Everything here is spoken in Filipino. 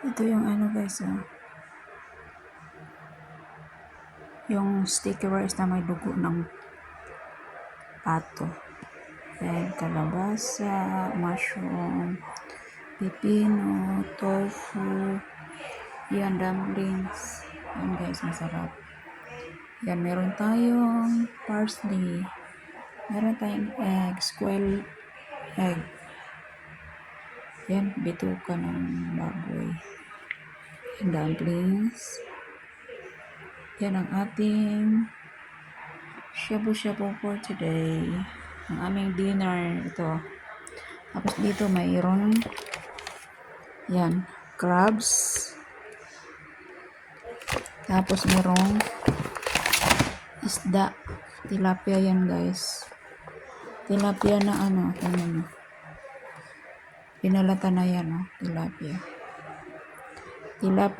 Ito yung ano guys, yung sticky rice na may dugo ng pato. Yan, kalabasa, mushroom, pipino, tofu, yan, dumplings. Yan guys, masarap. Yan, meron tayong parsley. Meron tayong egg, square egg. Yan, bituka ng baboy. Yan, dumplings. Yan ang ating shabu-shabu for today. Ang aming dinner, ito. Tapos dito mayroon yan, crabs. Tapos mayroong isda. Tilapia yan guys. Tilapia na ano, ano. Pinalata na yan, tilapia. Tilapia.